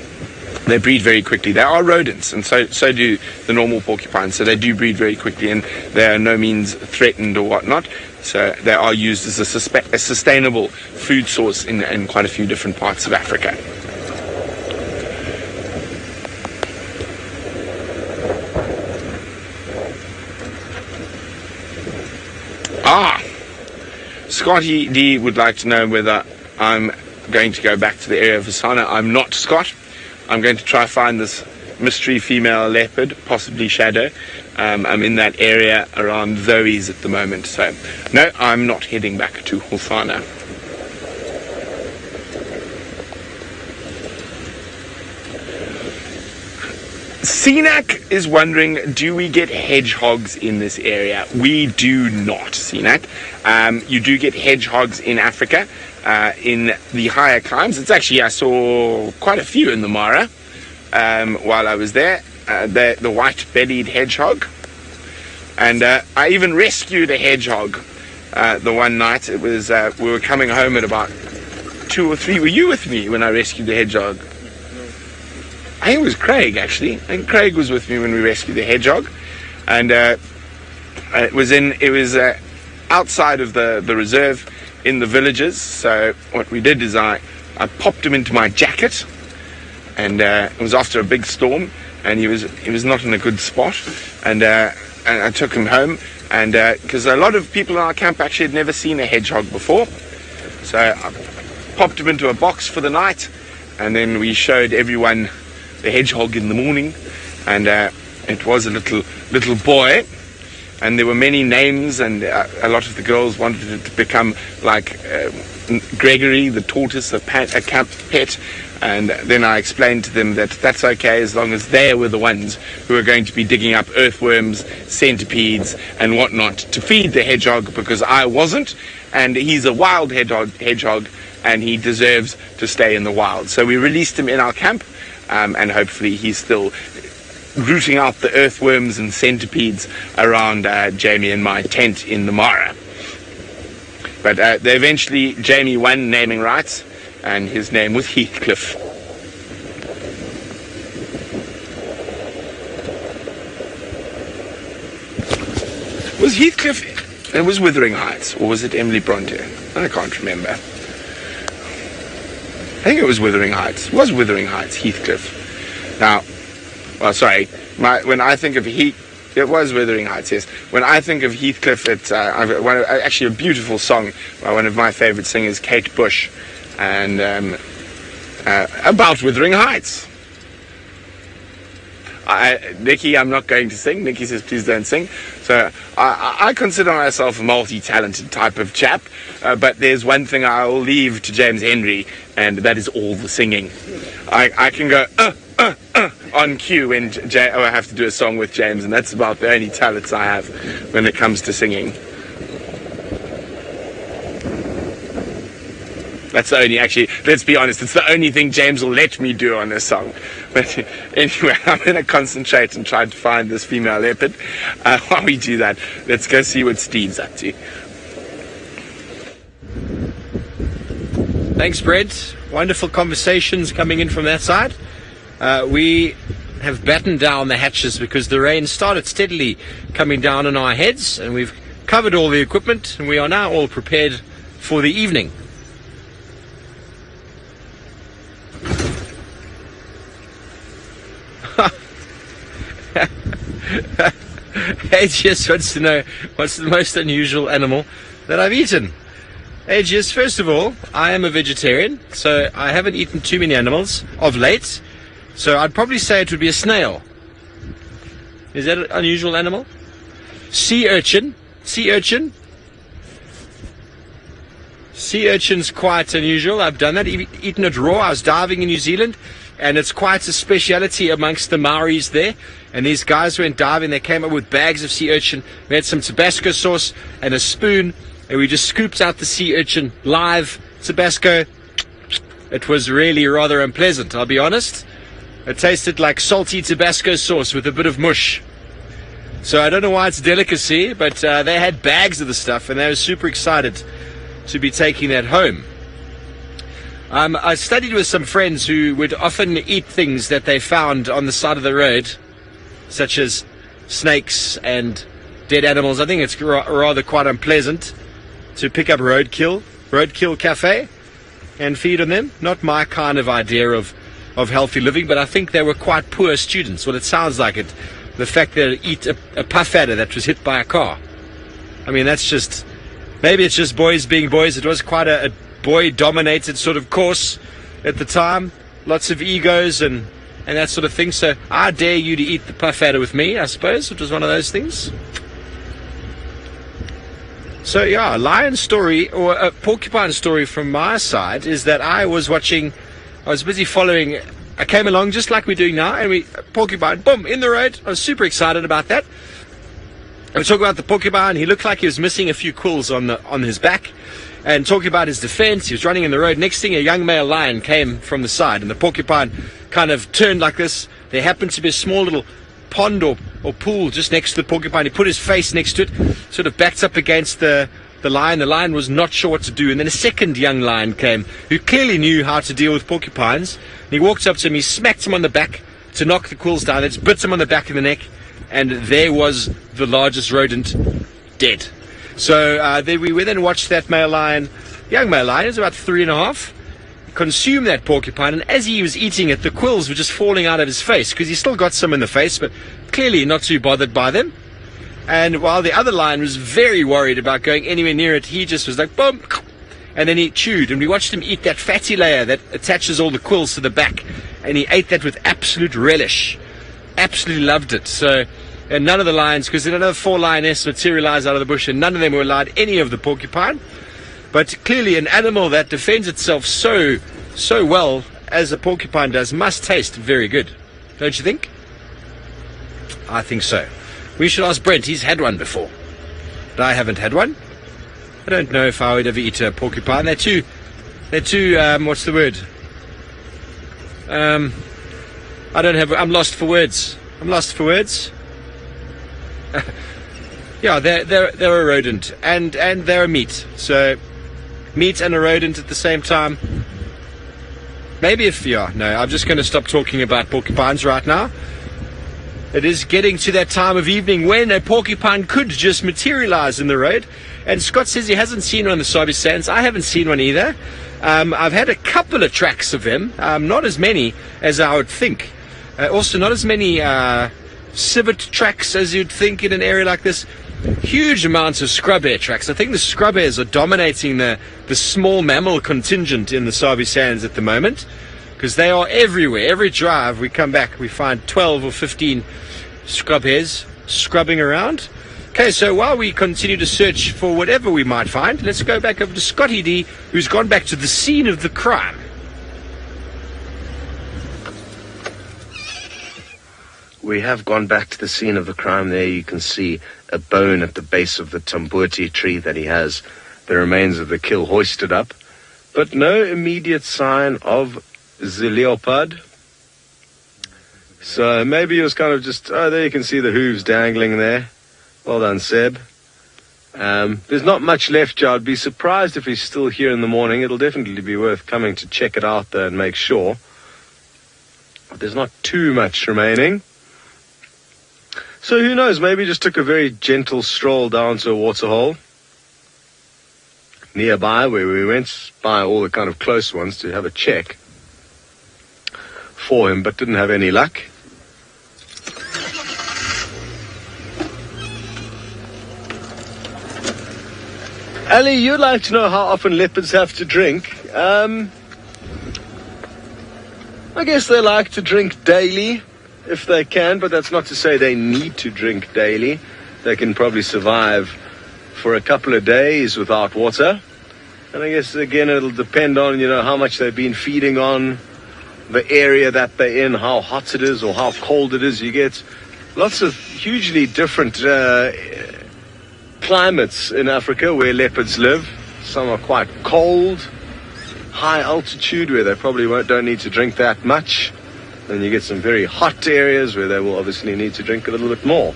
they breed very quickly. They are rodents, and so do the normal porcupines, so they do breed very quickly, and they are no means threatened or whatnot. So they are used as a sustainable food source in quite a few different parts of Africa. Scotty D would like to know whether I'm going to go back to the area of Hasana. I'm not, Scott. I'm going to try find this mystery female leopard, possibly shadow. I'm in that area around Zoe's at the moment, so no, I'm not heading back to Hulthana. Sinak is wondering, do we get hedgehogs in this area? We do not, Sinak. You do get hedgehogs in Africa, in the higher climes. It's actually, I saw quite a few in the Mara while I was there. The white-bellied hedgehog, and I even rescued a hedgehog the one night. It was we were coming home at about 2 or 3. Were you with me when I rescued the hedgehog? I think it was Craig, actually. I think Craig was with me when we rescued the hedgehog, and it was outside of the reserve in the villages. So what we did is I popped him into my jacket, and it was after a big storm, and he was not in a good spot, and I took him home, and because a lot of people in our camp actually had never seen a hedgehog before, so I popped him into a box for the night, and then we showed everyone the hedgehog in the morning, and it was a little boy, and there were many names, and a lot of the girls wanted it to become like Gregory the tortoise, a camp pet. And then I explained to them that that's okay as long as they were the ones who are going to be digging up earthworms, centipedes, and whatnot to feed the hedgehog, because I wasn't, and he's a wild hedgehog, and he deserves to stay in the wild. So we released him in our camp, and hopefully he's still rooting out the earthworms and centipedes around Jamie and my tent in the Mara. But they eventually, Jamie won naming rights, and his name was Heathcliff. Was Heathcliff, it was Wuthering Heights, or was it Emily Bronte? I can't remember. I think it was Wuthering Heights. It was Wuthering Heights, Heathcliff. Now, well, sorry, when I think of it was Wuthering Heights, yes. When I think of Heathcliff, it's actually a beautiful song by one of my favourite singers, Kate Bush, and about Wuthering Heights. Nikki, I'm not going to sing. Nikki says, please don't sing. So I consider myself a multi-talented type of chap, but there's one thing I'll leave to James Henry, and that is all the singing. I can go on cue when I have to do a song with James, and that's about the only talents I have when it comes to singing. That's the only, actually, let's be honest, it's the only thing James will let me do on this song. But anyway, I'm going to concentrate and try to find this female leopard. While we do that, let's go see what Steve's up to. Thanks, Brett. Wonderful conversations coming in from that side. We have battened down the hatches because the rain started steadily coming down on our heads, and we've covered all the equipment, and we are now all prepared for the evening. Aegeus wants to know what's the most unusual animal that I've eaten. Aegeus, first of all, I am a vegetarian, so I haven't eaten too many animals of late. So I'd probably say it would be a snail. Is that an unusual animal? Sea urchin. Sea urchin. Sea urchin's quite unusual. I've done that, eaten it raw. I was diving in New Zealand, and it's quite a speciality amongst the Maoris there. And these guys went diving. They came up with bags of sea urchin. We had some Tabasco sauce and a spoon, and we just scooped out the sea urchin live. Tabasco. It was really rather unpleasant, I'll be honest. It tasted like salty Tabasco sauce with a bit of mush. So I don't know why it's a delicacy, but they had bags of the stuff, and they were super excited to be taking that home. I studied with some friends who would often eat things that they found on the side of the road, such as snakes and dead animals. I think it's rather quite unpleasant to pick up roadkill cafe, and feed on them. Not my kind of idea of healthy living, but I think they were quite poor students. Well, it sounds like it. The fact that they eat a puff adder that was hit by a car. I mean, that's just... Maybe it's just boys being boys. It was quite a boy-dominated sort of course at the time. Lots of egos and that sort of thing. So I dare you to eat the puff adder with me, I suppose. It was one of those things. So yeah, a lion story, or a porcupine story from my side, is that I was busy following... I came along just like we're doing now, and porcupine, boom, in the road. I was super excited about that. And we talk about the porcupine. He looked like he was missing a few quills on his back. And talking about his defense, he was running in the road. Next thing, a young male lion came from the side, and the porcupine kind of turned like this. There happened to be a small little pond or pool just next to the porcupine. He put his face next to it, sort of backed up against the lion. The lion was not sure what to do. And then a second young lion came, who clearly knew how to deal with porcupines. And he walked up to him, he smacked him on the back to knock the quills down, then bit him on the back of the neck, and there was the largest rodent dead. So we then watched that young male lion, he was about 3.5, consume that porcupine, and as he was eating it, the quills were just falling out of his face, because he still got some in the face, but clearly not too bothered by them. And while the other lion was very worried about going anywhere near it, he just was like, boom, and then he chewed, and we watched him eat that fatty layer that attaches all the quills to the back, and he ate that with absolute relish. Absolutely loved it. So, and none of the lions, because another 4 lionesses materialized out of the bush, and none of them were allowed any of the porcupine. But clearly an animal that defends itself so well as a porcupine does must taste very good. Don't you think? I think so. We should ask Brent. He's had one before, but I haven't had one. I don't know if I would ever eat a porcupine. They're too what's the word? I'm lost for words. Yeah, they're a rodent, and they're a meat. So meat and a rodent at the same time. Maybe I'm just going to stop talking about porcupines right now. It is getting to that time of evening when a porcupine could just materialize in the road. And Scott says he hasn't seen one on the Sabi Sands. I haven't seen one either. I've had a couple of tracks of them, not as many as I would think. Also, not as many civet tracks as you'd think in an area like this. Huge amounts of scrub hare tracks. I think the scrub hares are dominating the small mammal contingent in the Sabi Sands at the moment, because they are everywhere. Every drive we come back, we find 12 or 15 scrub hares scrubbing around. Okay, so while we continue to search for whatever we might find, let's go back over to Scotty D, who's gone back to the scene of the crime. We have gone back to the scene of the crime. There you can see a bone at the base of the tambuti tree that he has the remains of the kill hoisted up, but no immediate sign of the leopard. So maybe he was kind of just, there you can see the hooves dangling there. Well done, Seb. There's not much left here. I'd be surprised if he's still here in the morning. It'll definitely be worth coming to check it out there and make sure. But there's not too much remaining. So who knows, maybe he just took a very gentle stroll down to a waterhole. nearby where we went by all the kind of close ones to have a check for him, but didn't have any luck. Ali, you'd like to know how often leopards have to drink. I guess they like to drink daily if they can, but that's not to say they need to drink daily. They can probably survive for a couple of days without water. And I guess, again, it'll depend on, how much they've been feeding on, the area that they're in, how hot it is or how cold it is. You get lots of hugely different climates in Africa where leopards live. Some are quite cold, high altitude where they probably don't need to drink that much. Then you get some very hot areas where they will obviously need to drink a little bit more.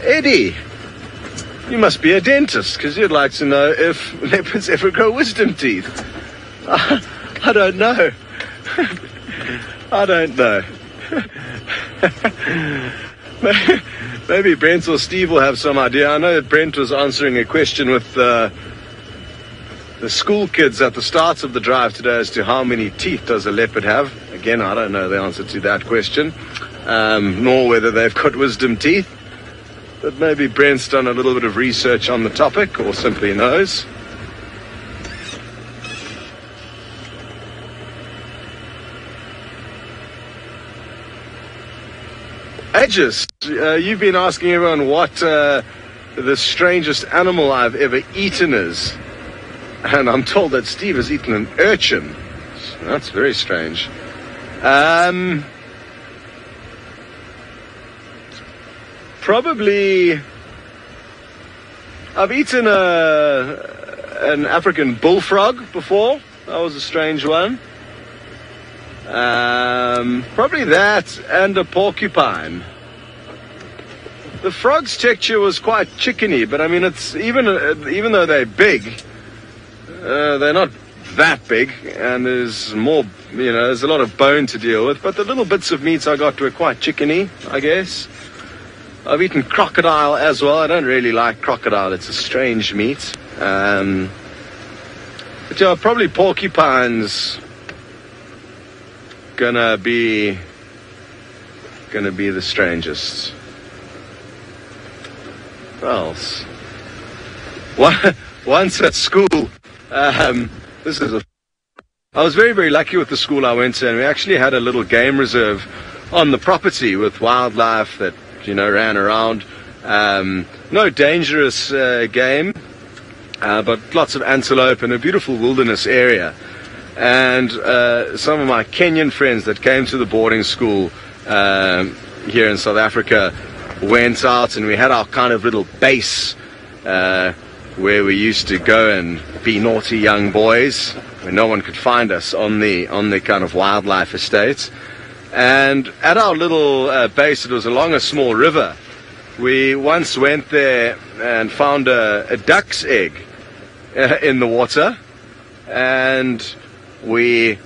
Eddie, you must be a dentist, because you'd like to know if leopards ever grow wisdom teeth. I don't know. I don't know. Maybe Brent or Steve will have some idea. I know that Brent was answering a question with the school kids at the start of the drive today as to how many teeth does a leopard have. Again, I don't know the answer to that question, nor whether they've got wisdom teeth. But maybe Brent's done a little bit of research on the topic, or simply knows. Aegis, you've been asking everyone what the strangest animal I've ever eaten is. And I'm told that Steve has eaten an urchin. That's very strange. Probably, I've eaten an African bullfrog before. That was a strange one. Probably that and a porcupine. The frog's texture was quite chickeny, but I mean, it's even though they're big, they're not that big, and there's more, there's a lot of bone to deal with. But the little bits of meat I got were quite chickeny, I guess. I've eaten crocodile as well. I don't really like crocodile. It's a strange meat. But yeah, probably porcupines gonna be the strangest. What else? Once at school, I was very, very lucky with the school I went to, and we actually had a little game reserve on the property with wildlife that ran around. No dangerous game, but lots of antelope and a beautiful wilderness area. And some of my Kenyan friends that came to the boarding school here in South Africa went out, and we had our kind of little base where we used to go and be naughty young boys, where no one could find us on the kind of wildlife estate. And at our little base, it was along a small river. We once went there and found a duck's egg in the water, and we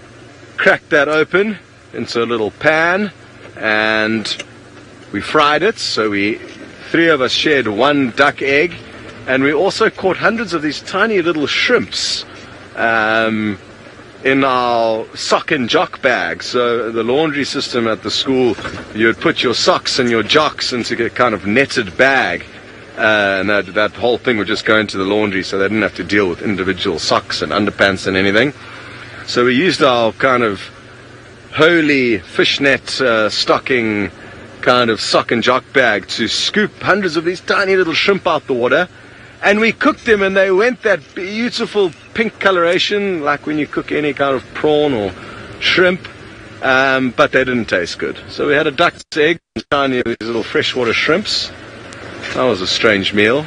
cracked that open into a little pan, and we fried it. So three of us shared one duck egg, and we also caught hundreds of these tiny little shrimps in our sock and jock bag. So the laundry system at the school, you would put your socks and your jocks into a kind of netted bag, and that whole thing would just go into the laundry, so they didn't have to deal with individual socks and underpants and anything. So we used our kind of holy fishnet stocking kind of sock and jock bag to scoop hundreds of these tiny little shrimp out the water. And we cooked them, and they went that beautiful pink coloration, like when you cook any kind of prawn or shrimp, but they didn't taste good. So we had a duck's egg, tiny these little freshwater shrimps. That was a strange meal.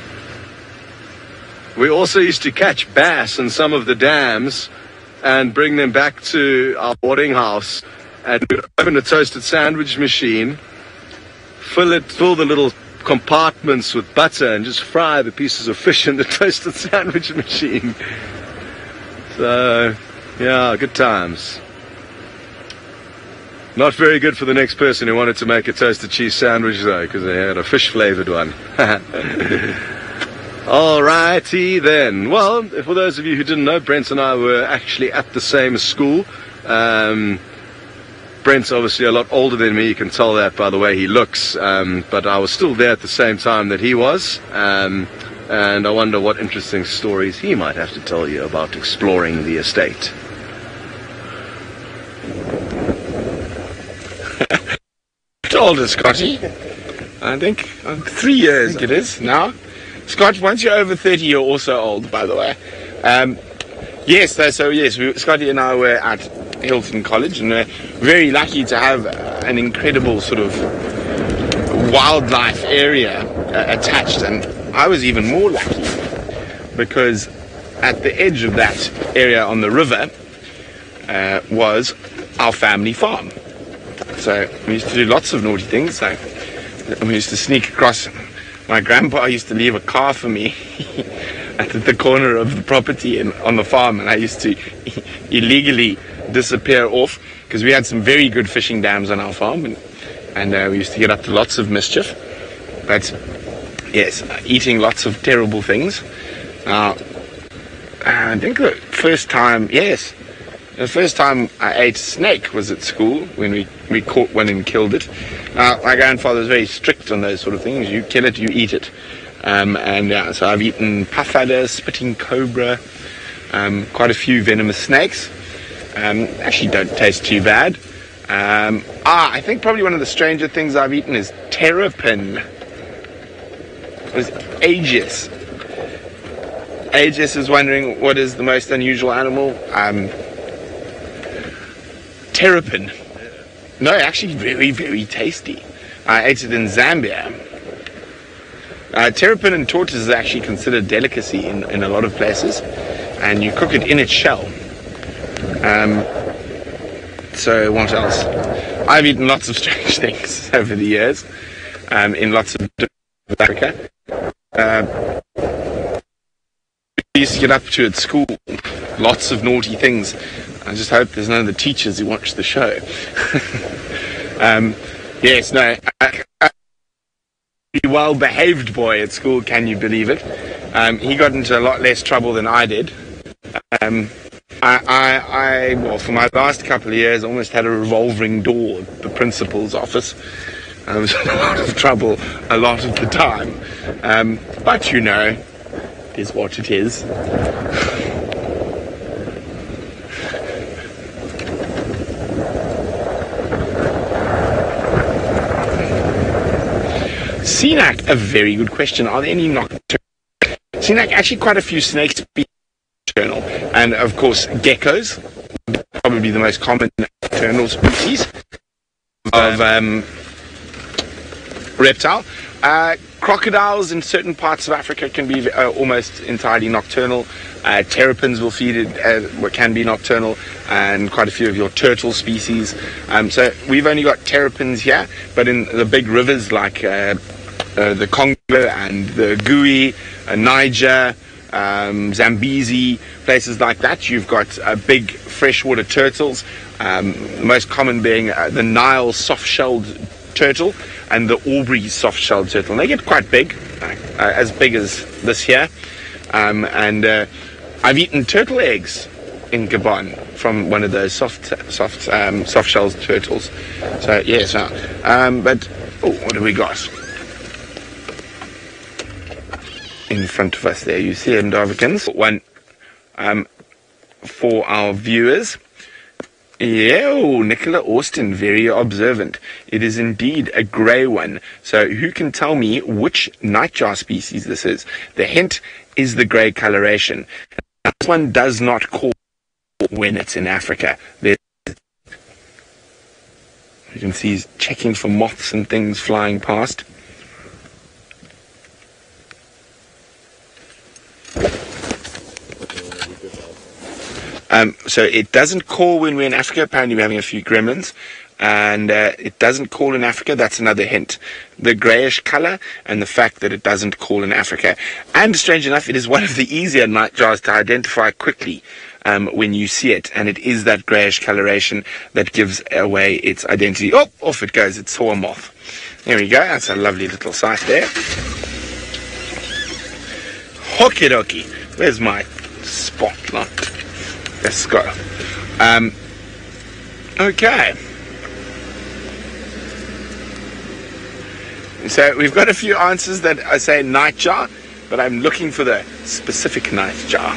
We also used to catch bass in some of the dams and bring them back to our boarding house, and we'd open a toasted sandwich machine, fill the little compartments with butter, and just fry the pieces of fish in the toasted sandwich machine. So, yeah, good times. Not very good for the next person who wanted to make a toasted cheese sandwich, though, because they had a fish-flavored one. Alrighty then. Well, for those of you who didn't know, Brent and I were actually at the same school. Brent's obviously a lot older than me, you can tell that by the way he looks, but I was still there at the same time that he was, and I wonder what interesting stories he might have to tell you about exploring the estate. Older, Scotty. I think 3 years it is now. Scott, once you're over 30, you're also old, by the way. Yes, Scotty and I were at Hilton College, and we're very lucky to have an incredible sort of wildlife area attached. And I was even more lucky because at the edge of that area on the river was our family farm. So we used to do lots of naughty things. Like we used to sneak across. My grandpa used to leave a car for me at the corner of the property on the farm, and I used to illegally disappear off because we had some very good fishing dams on our farm, and we used to get up to lots of mischief. But yes, eating lots of terrible things. I think the first time I ate snake was at school when we caught one and killed it. My grandfather was very strict on those sort of things. You kill it, you eat it. So I've eaten puff adder, spitting cobra, quite a few venomous snakes. Actually don't taste too bad. I think probably one of the stranger things I've eaten is terrapin. It was Aegis. Aegis is wondering what is the most unusual animal. Terrapin. No, actually very, very tasty. I ate it in Zambia. Terrapin and tortoise is actually considered delicacy in a lot of places, and you cook it in its shell. So what else? I've eaten lots of strange things over the years, in lots of different Africa. We used to get up to at school lots of naughty things. I just hope there's none of the teachers who watch the show. Yes, no. Well-behaved boy at school, can you believe it? He got into a lot less trouble than I did. Well, for my last couple of years, I almost had a revolving door at the principal's office. I was in a lot of trouble a lot of the time. But you know, it is what it is. Seanak, a very good question. Are there any nocturnal? Seanak, actually quite a few snakes nocturnal. And of course, geckos, probably the most common nocturnal species of reptile. Crocodiles in certain parts of Africa can be almost entirely nocturnal. Terrapins will feed it, what can be nocturnal, and quite a few of your turtle species. So we've only got terrapins here, but in the big rivers like the Congo and the Gui, Niger, Zambezi, places like that, you've got big freshwater turtles, the most common being the Nile soft-shelled turtle and the Aubrey soft-shelled turtle. And they get quite big, as big as this here. I've eaten turtle eggs in Gabon from one of those soft-shelled turtles. So yes, but what do we got in front of us there? You see them, Darvikins. One for our viewers. Yeah, Nicola Austin, very observant. It is indeed a grey one. So who can tell me which nightjar species this is? The hint is the grey coloration. This one does not call when it's in Africa. You can see he's checking for moths and things flying past. So it doesn't call when we're in Africa. Apparently we're having a few gremlins. And it doesn't call in Africa. That's another hint. The greyish colour and the fact that it doesn't call in Africa. And strange enough, it is one of the easier nightjars to identify quickly. when you see it, and it is that greyish coloration that gives away its identity. Oh, off it goes. It saw a moth. There we go. That's a lovely little sight there. Okie dokie. Where's my spotlight? Let's go. Okay. So we've got a few answers that I say nightjar, but I'm looking for the specific nightjar.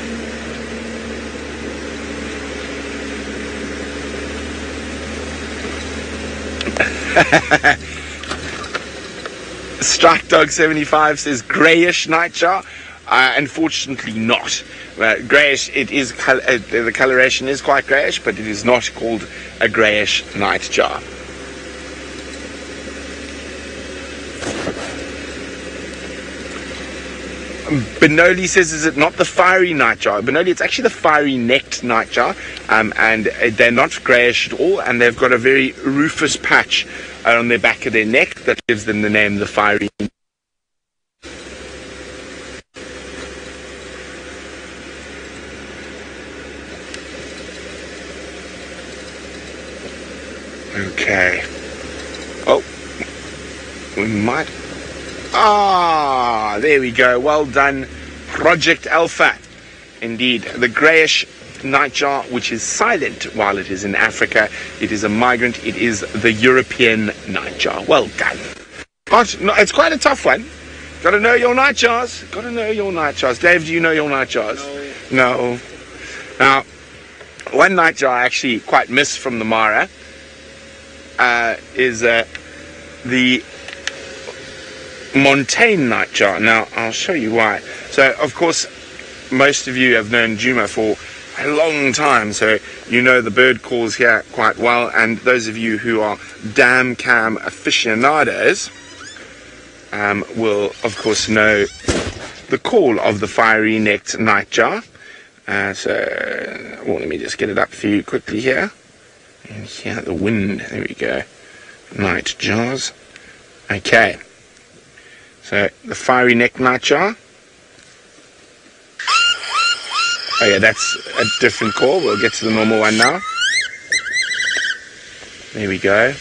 Strike Dog 75 says greyish nightjar. Unfortunately not. Greyish, it is, the coloration is quite greyish, but it is not called a greyish nightjar. Benoli says, is it not the fiery nightjar? Benoli, it's actually the fiery necked nightjar, and they're not greyish at all, and they've got a very rufous patch on the back of their neck that gives them the name the fiery. Okay. Oh, we might. Ah, there we go. Well done, Project Alpha. Indeed, the greyish nightjar, which is silent while it is in Africa. It is a migrant. It is the European nightjar. Well done. No, it's quite a tough one. Got to know your nightjars. Got to know your nightjars. Dave, do you know your nightjars? No. Now, one nightjar I actually quite miss from the Mara is the Montaigne nightjar. Now, I'll show you why. So, of course, most of you have known Djuma for a long time, so you know the bird calls here quite well, and those of you who are dam cam aficionados will, of course, know the call of the fiery-necked nightjar. Let me just get it up for you quickly here. And here, the wind. There we go. Nightjars. Okay. So, the fiery neck nightjar. Oh yeah, that's a different call. We'll get to the normal one now. There we go.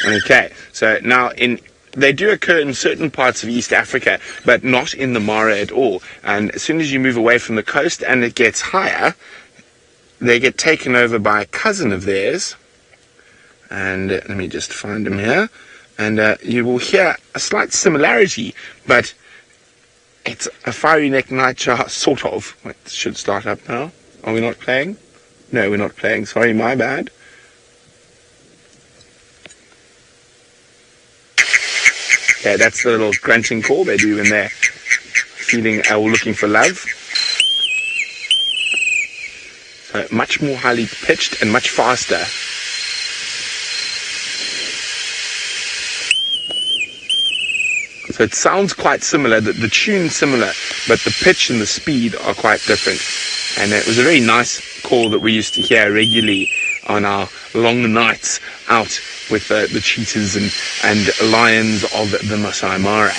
Okay, so now they do occur in certain parts of East Africa, but not in the Mara at all. And as soon as you move away from the coast and it gets higher, they get taken over by a cousin of theirs. And let me just find him here. And you will hear a slight similarity, but it's a fiery neck nightjar, sort of. Wait, it should start up now. Are we not playing? No, we're not playing. Sorry, my bad. Yeah, that's the little grunting call they do when they're feeling or looking for love. So much more highly pitched and much faster. So it sounds quite similar, the tune's similar, but the pitch and the speed are quite different. And it was a very nice call that we used to hear regularly on our long nights out with the cheetahs and lions of the Masai Mara.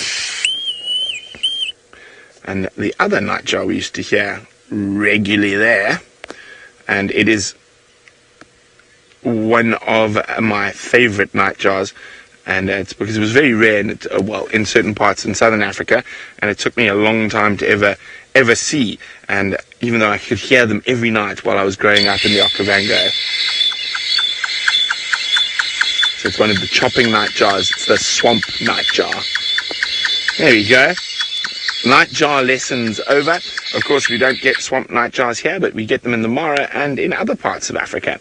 And the other nightjar we used to hear regularly there, and it is one of my favorite nightjars. And it's because it was very rare in certain parts in southern Africa, and it took me a long time to ever see. And even though I could hear them every night while I was growing up in the Okavango. So it's one of the chopping nightjars. It's the swamp nightjar. There we go. Nightjar lessons over. Of course, we don't get swamp nightjars here, but we get them in the Mara and in other parts of Africa.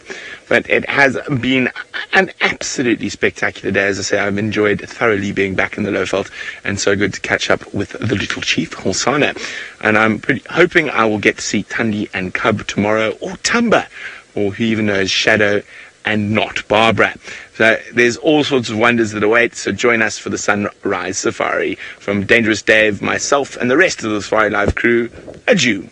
But it has been an absolutely spectacular day. As I say, I've enjoyed thoroughly being back in the Lowveld, and so good to catch up with the little chief, Holsana. And I'm hoping I will get to see Tundi and Cub tomorrow, or Tamba, or who even knows, Shadow and not Barbara. So there's all sorts of wonders that await, so join us for the Sunrise Safari. From Dangerous Dave, myself, and the rest of the Safari Live crew, adieu.